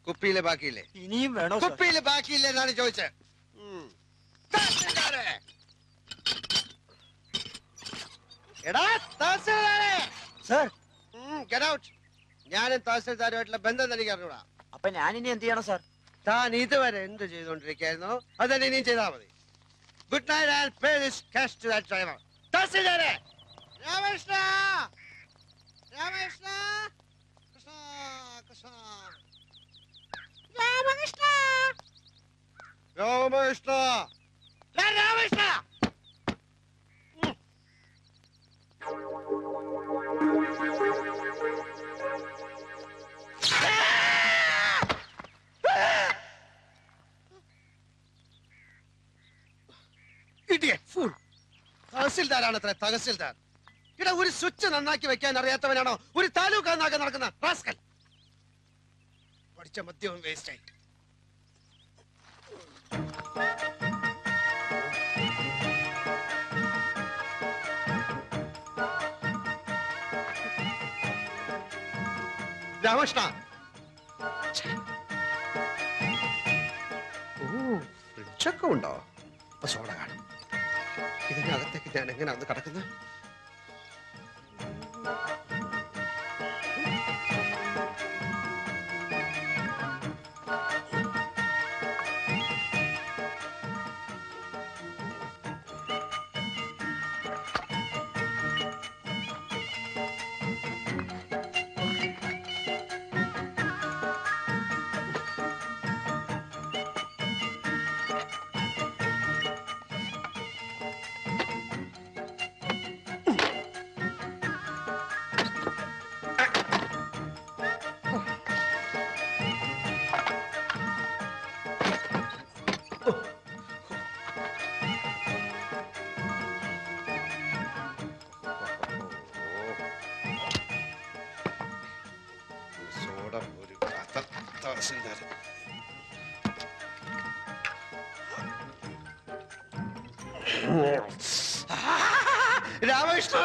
കുപ്പിയില് ബാക്കിയില്ലേ? ഇനിയും വേണോ? കുപ്പിയില് ബാക്കിയില്ലേ എന്നാണ് ചോദിച്ചത്. എടാ തഹസിൽദാരെ! Sir, get out. ഞാനും തഹസിൽദാരുമായിട്ടുള്ള ബന്ധം എനിക്ക് അറിഞ്ഞൂടാ. അപ്പൊ ഞാനിനി എന്ത് ചെയ്യണം സാർ? താൻ ഇതുവരെ എന്ത് ചെയ്തോണ്ടിരിക്കായിരുന്നോ അതന്നെ ഇനിയും ചെയ്താൽ മതി. Good night and pay this cash to that driver. തഹസിൽദാരെ! രാമകൃഷ്ണ! രാമകൃഷ്ണ! കൃഷ്ണ കൃഷ്ണ രാമകൃഷ്ണ! രാമകൃഷ്ണ! രാമകൃഷ്ണ! തഹസിൽദാരാണ് അത്ര തഹസിൽദാർ. ഇവിടെ ഒരു സ്വിച്ച് നന്നാക്കി വെക്കാൻ അറിയാത്തവനാണോ ഒരു താലൂക്ക് നന്നാക്കാൻ നടക്കുന്ന റാസ്കൽ? പഠിച്ച മദ്യവും വേസ്റ്റായി. രാമകൃഷ്ണ! ഓ, ഫ്രിഡ്ജൊക്കെ ഉണ്ടോ? സോഡ കാണും. ഇതിനകത്തേക്ക് ഞാൻ എങ്ങനെയാണ് കിടക്കുന്നത്? രാമകൃഷ്ണ!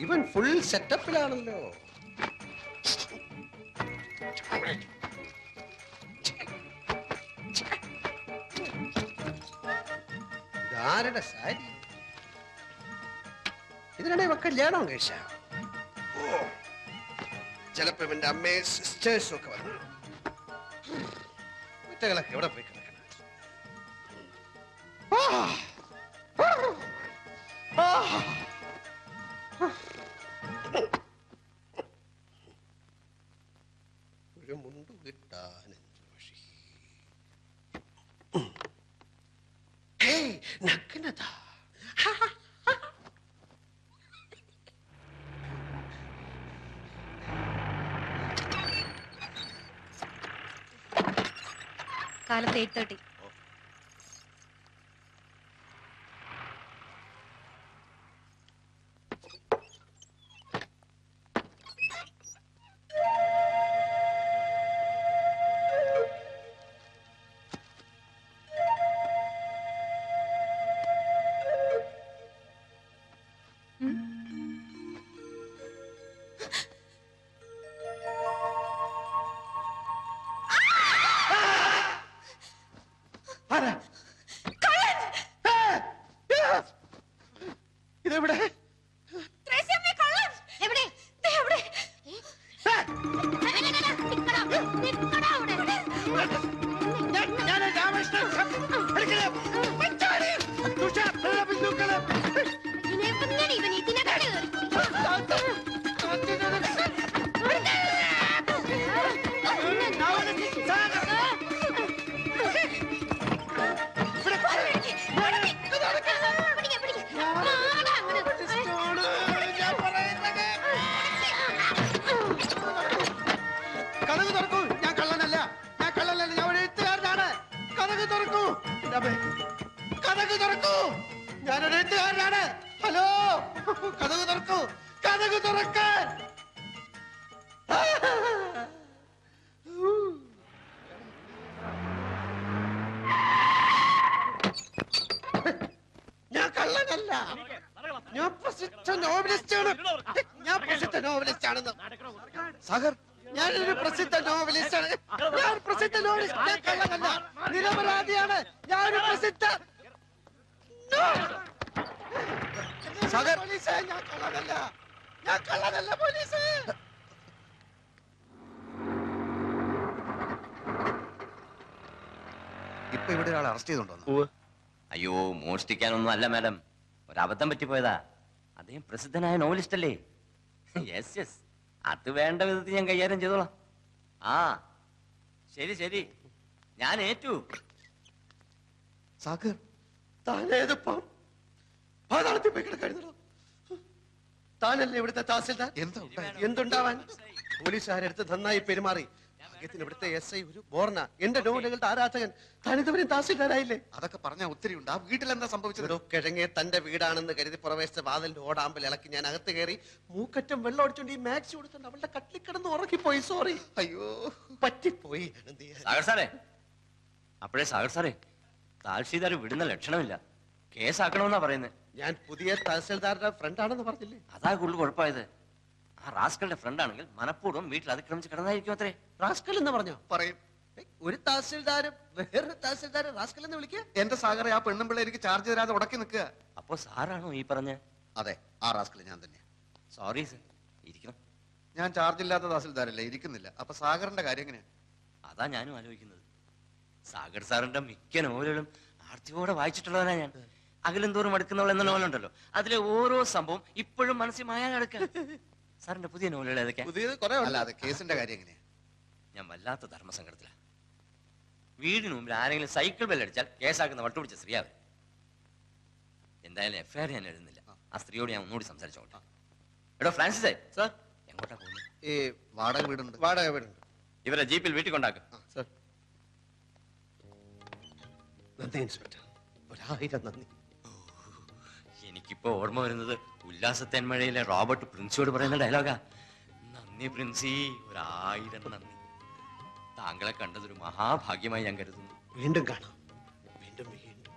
ഇവൻ ഫുൾ സെറ്റപ്പിലാണല്ലോ. ഇതാരുടെ സാരി? ഇതിനിടെ ഇവ കല്യാണം കഴിച്ച? ചിലപ്പോ ഇവന്റെ അമ്മയെ സിസ്റ്റേഴ്സും ഒക്കെ വന്നു. കുറ്റകളൊക്കെ എവിടെ പോയി കിടക്കണം? ഒരു മുണ്ടു കിട്ടാൻ എന്ത് വഴി? നഗ്നത. കാലത്ത് 8:30. ഇതെവിടെ? ഞാനൊരു എഴുത്തുകാരനാണ്. ഹലോ, കതക് തുറക്കൂ, കതക് തുറക്കാൻ. ഞാൻ കള്ളനല്ല. ഞാൻ പ്രസിദ്ധ നോവലിസ്റ്റാണ്. ഞാൻ പ്രസിദ്ധ നോവലിസ്റ്റാണെന്ന്. സാഗർ, ഞാനൊരു പ്രസിദ്ധ നോവലിസ്റ്റാണ്. ഞാൻ പ്രസിദ്ധ നോവലിസ്റ്റ്. ഞാൻ കള്ളനല്ല, നിരപരാധിയാണ്. ഞാനൊരു പ്രസിദ്ധ സാഗർ. പോലീസേ, ഞാൻ കള്ളനല്ല. ഞാൻ കള്ളനല്ല പോലീസേ. ഇപ്പൊ ഇവിടെ ഒരാൾ അറസ്റ്റ് ചെയ്തോണ്ടോ? അയ്യോ, മോഷ്ടിക്കാനൊന്നും അല്ല മാഡം, ഒരബദ്ധം പറ്റിപ്പോയതാ. അദ്ദേഹം പ്രസിദ്ധനായ നോവലിസ്റ്റ് അല്ലേ? യെസ് യെസ്, അത് വേണ്ട വിധത്തിൽ ഞാൻ കൈകാര്യം ചെയ്തോളാം. ആ ശരി ശരി, ഞാൻ ഏറ്റു. സാഗർ, താനേതിപ്പം പാതാളത്തിൽ പോയി കിടക്കായിരുന്നോ? താനല്ലേ ഇവിടുത്തെ തഹസിൽദാർ? എന്താ ഉണ്ടായത്? എന്തുണ്ടാവാൻ? പോലീസുകാരെടുത്ത് നന്നായി പെരുമാറി. ഭാഗ്യത്തിന് ഇവിടുത്തെ SI ഒരു ബോർണ, എന്റെ നോവലുകളുടെ ആരാധകൻ. താനിതുവരെ തഹസിൽദാരായില്ലേ? അതൊക്കെ പറഞ്ഞാൽ ഒത്തിരി ഉണ്ട്. ആ വീട്ടിൽ എന്താ സംഭവിച്ചത്? ഒരു കിഴങ്ങെ തന്റെ വീടാണെന്ന് കരുതി പുറവേശത്തെ വാതിലിന്റെ ഓടാമ്പൽ ഇളക്കി ഞാൻ അകത്ത് കയറി മൂക്കറ്റം വെള്ളം അടിച്ചോണ്ട് ഈ മാക്സി കൊടുത്തോണ്ട് അവളുടെ കട്ടിൽ കിടന്ന് ഉറക്കിപ്പോയി. സോറി, അയ്യോ, പറ്റിപ്പോയി. സാഗർ സാറേ, അപ്പോഴേ സാഗർ സാറേ, താൽഷീദാർ വിടുന്ന ലക്ഷണമില്ല. കേസാക്കണമെന്നാ പറയുന്നത്. ഞാൻ പുതിയ തഹസിൽദാരുടെ ഫ്രണ്ട് ആണെന്ന് പറഞ്ഞില്ലേ? അതാ കൂടുതൽ കുഴപ്പമായത്. ആ റാസ്കളുടെ ഫ്രണ്ട് ആണെങ്കിൽ മനഃപൂർവ്വം വീട്ടിൽ അതിക്രമിച്ച് കിടന്നായിരിക്കും അത്രേ. റാസ്കൽ എന്ന് പറഞ്ഞോ? പറയും. ഒരു തഹസിൽദാരും വേറൊരു തഹസിൽദാരെ റാസ്കൽ എന്ന് വിളിക്കുക? എന്റെ സാഗറെ, ആ പെണ്ണും പിള്ളേ എനിക്ക് ചാർജ് തരാതെ ഉടക്കി നിൽക്കുക. അപ്പോ സാറാണോ ഈ പറഞ്ഞ? അതെ, ആ റാസ്കൽ ഞാൻ തന്നെ. സോറി സർ, ഇരിക്കണം. ഞാൻ ചാർജ് ഇല്ലാത്ത തഹസിൽദാരല്ലേ, ഇരിക്കുന്നില്ല. അപ്പൊ സാഗറിന്റെ കാര്യം എങ്ങനെയാ? അതാ ഞാനും ആലോചിക്കുന്നത്. സാഗർ സാറിന്റെ മിക്ക നോവലുകളും ആർത്തിയോടെ വായിച്ചിട്ടുള്ളവനാ ഞാൻ. അകലും തോറും അടുക്കുന്നവൾ എന്ന നോവലുണ്ടല്ലോ, അതിലെ ഓരോ സംഭവം ഇപ്പോഴും മനസ്സിൽ മായാൻ കിടക്കുക. സാറിന്റെ പുതിയ നോവലുകൾ ഏതൊക്കെയാ? പുതിയത് കുറെ അല്ല, അത് കേസിന്റെ കാര്യം എങ്ങനെയാ? ഞാൻ വല്ലാത്ത ധർമ്മസങ്കടത്തില. വീടിന് മുമ്പിൽ ആരെങ്കിലും സൈക്കിൾ ബെല്ലടിച്ചാൽ കേസാക്കുന്ന വട്ടുപിടിച്ച സ്ത്രീയാവും. എന്തായാലും FIR ഞാൻ എഴുതുന്നില്ല. ആ സ്ത്രീയോട് ഞാൻ ഒന്നുകൂടി സംസാരിച്ചോട്ടെ. എടോ ഫ്രാൻസിസേ, സാർ, എങ്ങോട്ടാ പോകുന്നത്? ഈ വാടക വീടുണ്ട്. വാടക വീടുണ്ട്. ഇവരെ ജീപ്പിൽ വീട്ടിൽ കൊണ്ടാക്കും. സാർ, നന്ദി ഇൻസ്പെക്ടർ, 1000 നന്ദി. എനിക്കിപ്പോ ഓർമ്മ വരുന്നത് ഉല്ലാസത്തേന്മഴയിലെ റോബർട്ട് പ്രിൻസിയോട് പറയുന്ന ഡയലോഗാ. നന്ദി പ്രിൻസി, 1000 നന്ദി. താങ്കളെ കണ്ടതൊരു മഹാഭാഗ്യമായി ഞാൻ കരുതുന്നു. വീണ്ടും കാണാം, വീണ്ടും വീണ്ടും.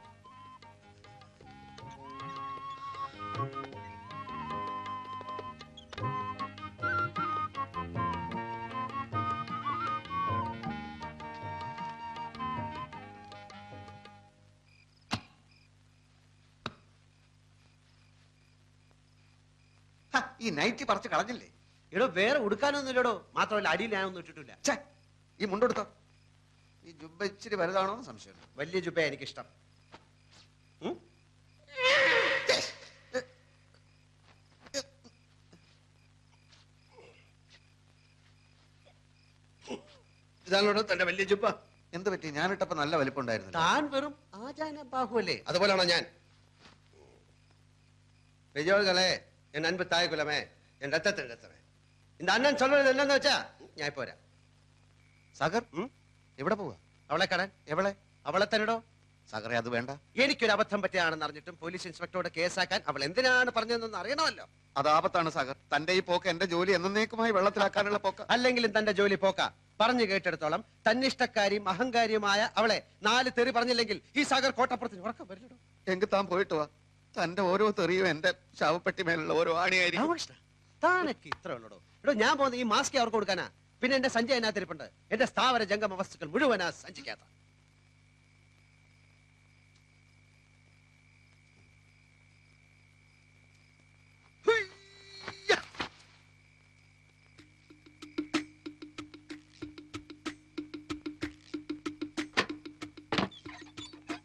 ഈ നൈറ്റി പറിച്ച് കളഞ്ഞില്ലേ? എടോ, വേറെ ഉടുക്കാനൊന്നുമില്ലടോ. മാത്രമല്ല, അടിയിൽ ഞാനൊന്നും ഇട്ടിട്ടില്ല. ഛേ, ഈ മുണ്ടെടുത്തോ? ഈ ജുബ്ബ ഇച്ചിരി വലുതാണോ എന്ന് സംശയമുണ്ട്. വലിയ ജുബ എനിക്കിഷ്ടം. ഇതാണോ തന്റെ വലിയ ജുബ? എന്ത് പറ്റി? ഞാനിട്ടപ്പോ നല്ല വലിപ്പമുണ്ടായിരുന്നു. താൻ വെറും ആചാന ബാഹുവല്ലേ? അതുപോലാണോ ഞാൻ? பெரியோர்களே, என் அன்பு தாய் குலமே, என் ரத்தத்தின் ரத்தமே, இந்த அண்ணன் சொல்றது என்னன்னு വെച്ചാ ഞാൻ പോരാ. സാഗർ, എവിടെ പോവാ? അവളെ കാണാൻ. എവളെ? അവളെ തന്നെടോ. സാഗറെ, അത് വേണ്ട. എനിക്കൊരു അബദ്ധം പറ്റിയാണെന്ന് അറിഞ്ഞിട്ടും പോലീസ് ഇൻസ്പെക്ടറോട് കേസാക്കാൻ അവൾ എന്തിനാണ് പറഞ്ഞതെന്ന് അറിയണമല്ലോ. അത് ആപത്താണ് സാഗർ. തന്റെ ഈ പോക്ക് എന്റെ ജോലി എന്നേക്കുമായി വെള്ളത്തിലാക്കാനുള്ള പോക്ക. അല്ലെങ്കിലും തന്റെ ജോലി പോക്ക. പറഞ്ഞു കേട്ടെടുത്തോളം തന്നിഷ്ടക്കാരിയും അഹങ്കാരിയുമായ അവളെ 4 തെറി പറഞ്ഞില്ലെങ്കിൽ ഈ സാഗർ കോട്ടപ്പുറത്തിന് ഉറക്കം വരില്ലടോ. എങ്കിൽ താൻ പോയിട്ട് വാ. തന്റെ ഓരോ തെറിയും എന്റെ ശവപ്പെട്ടി മേലുള്ള ഓരോ ആണിയായിരിക്കും. രാമകൃഷ്ണ, താനൊക്കെ ഇത്ര ഉള്ളടോ. എടോ, ഞാൻ പോകുന്ന ഈ മാസ്ക് അവർക്ക് കൊടുക്കാനാ. പിന്നെ എന്റെ സഞ്ചി അതിനകത്തിരിപ്പുണ്ട്. എന്റെ സ്ഥാവര ജംഗമ വസ്തുക്കൾ മുഴുവനാ സഞ്ചിക്കാത്ത.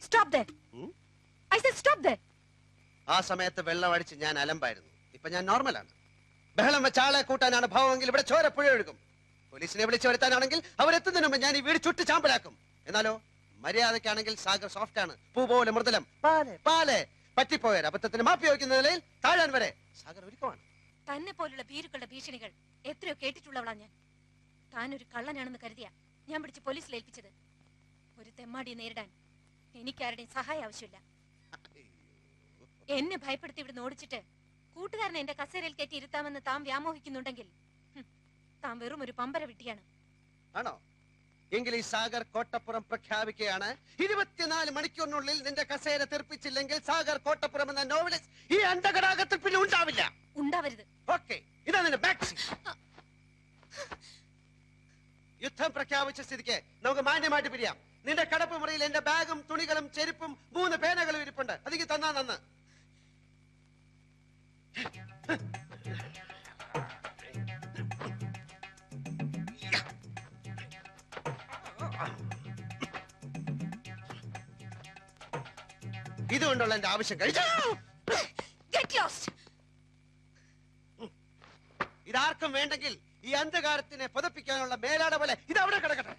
Stop there. I said stop there. ആ സമയത്ത് വെള്ളം അടിച്ച് ഞാൻ അലമ്പായിരുന്നു. ഇപ്പൊ ഞാൻ നോർമലാണ്. ബഹളം വെച്ച ആളെ കൂട്ടാനാണ് ഭാവമെങ്കിൽ ഇവിടെ ചോര പുഴ ഒഴുകും. പോലീസിനെ വിളിച്ചു വരുത്താനാണെങ്കിൽ അവരെത്തുന്നതിന് മുമ്പ് ഞാൻ ഈ വീട് ചുട്ട് ചാമ്പലാക്കും. എന്നാലോ മര്യാദക്കാണെങ്കിൽ സാഗർ സോഫ്റ്റ് ആണ്, പൂ പോലെ മൃദുലം. പാലെ പാലെ പറ്റിപ്പോയ അബദ്ധത്തിന് മാപ്പി വയ്ക്കുന്ന നിലയിൽ താഴാൻ വരെ സാഗർ ഒരുക്കമാണ്. തന്നെ പോലുള്ള ഭീരുക്കളുടെ ഭീഷണികൾ എത്രയോ കേട്ടിട്ടുള്ളവളാ ഞാൻ. താനൊരു കള്ളനാണെന്ന് കരുതിയാ ഞാൻ പിടിച്ച് പോലീസിൽ ഏൽപ്പിച്ചത്. ഒരു തെമ്മാടിയെ നേരിടാൻ എനിക്കാരുടെയും സഹായം ആവശ്യമില്ല. എന്നെ ഭയപ്പെടുത്തി ഇവിടുന്ന് ഓടിച്ചിട്ട് കൂട്ടുകാരനെ എന്റെ കസേരയിൽ കയറ്റി ഇരുത്താമെന്ന് താൻ വ്യാമോഹിക്കുന്നുണ്ടെങ്കിൽ താൻ വെറും ഒരു പമ്പര വിട്ടിയാണ്. ആണോ? എങ്കിൽ ഈ സാഗർ കോട്ടപ്പുറം പ്രഖ്യാപിക്കുകയാണ് 24 മണിക്കൂറിനുള്ളിൽ നിന്റെ കസേര തെറിപ്പിച്ചില്ലെങ്കിൽ സാഗർ കോട്ടപ്പുറം എന്ന നോവലിസ്റ്റ് ഈ അണ്ടകടാകത്തിൽ പിന്നെ ഉണ്ടാവില്ല. ഉണ്ടാവരുത്. ഓക്കെ, ഇതാ നിന്റെ ബാക്ക്. യുദ്ധം പ്രഖ്യാപിച്ച സ്ഥിതിക്ക് നമുക്ക് മാന്യമായിട്ട് പിരിയാം. നിന്റെ കടപ്പ് മുറിയിൽ എന്റെ ബാഗും തുണികളും ചെരുപ്പും 3 പേനകളും ഇരിപ്പുണ്ട്. അതെനിക്ക് തന്നാ നന്ന്. ഇതുകൊണ്ടുള്ള എന്റെ ആവശ്യം കഴിച്ചു. ഇതാർക്കും വേണ്ടെങ്കിൽ ഈ അന്ധകാരത്തിനെ പുതപ്പിക്കാനുള്ള മേലാട പോലെ ഇതവിടെ കിടക്കട്ടെ.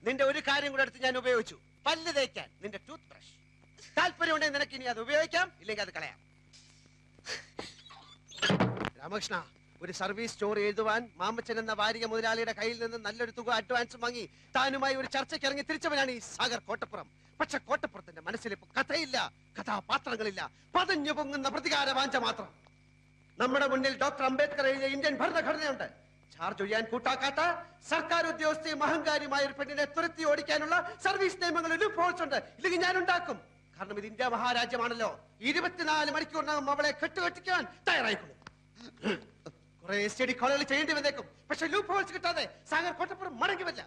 നിന്റെ ഒരു കാര്യം കൂടെ എടുത്ത് ഞാൻ ഉപയോഗിച്ചു. പല്ല് തേക്കാൻ നിന്റെ ടൂത്ത് ബ്രഷ്. താല്പര്യമുണ്ടെങ്കിൽ നിനക്ക് ഇനി അത് ഉപയോഗിക്കാം, ഇല്ലെങ്കിൽ അത് കളയാം. രാമകൃഷ്ണ, ഒരു സർവീസ് സ്റ്റോറി എഴുതുവാൻ മാമച്ചൻ എന്ന വാരിക മുതലാളിയുടെ കയ്യിൽ നിന്ന് നല്ലൊരു തുക അഡ്വാൻസ് വാങ്ങി താനുമായി ഒരു ചർച്ചയ്ക്ക് ഇറങ്ങി തിരിച്ചവനാണ് ഈ സാഗർ കോട്ടപ്പുറം. പക്ഷെ കോട്ടപ്പുറത്തിന്റെ മനസ്സിൽ ഇപ്പൊ കഥയില്ല, കഥാപാത്രങ്ങളില്ല, പതഞ്ഞു പൊങ്ങുന്ന പ്രതികാര വാഞ്ച മാത്രം. നമ്മുടെ മുന്നിൽ ഡോക്ടർ അംബേദ്കർ എഴുതിയ ഇന്ത്യൻ ഭരണഘടനയുണ്ട്. ചാർജ് ഒഴിയാൻ കൂട്ടാക്കാത്ത സർക്കാർ ഉദ്യോഗസ്ഥയും അഹങ്കാരിയുമായ ഒരു പെണ്ണിനെ തുരത്തി ഓടിക്കാനുള്ള സർവീസ് നിയമങ്ങളിൽ ലൂപ്പ് ഹോൾസ് ഉണ്ട്. ഇല്ലെങ്കിൽ ഞാൻ ഉണ്ടാക്കും. കാരണം ഇത് ഇന്ത്യ മഹാരാജ്യമാണല്ലോ. 24 മണിക്കൂറിനകം അവളെ കെട്ടുകെട്ടിക്കാൻ തയ്യാറായിക്കൊള്ളു. കുറെ സ്റ്റഡി കോളുകൾ ചെയ്യേണ്ടി വന്നേക്കും. പക്ഷെ ലൂപ്പ് ഹോൾസ് കിട്ടാതെ സാഗർ കോട്ടപ്പുറം മടങ്ങി വരില്ല.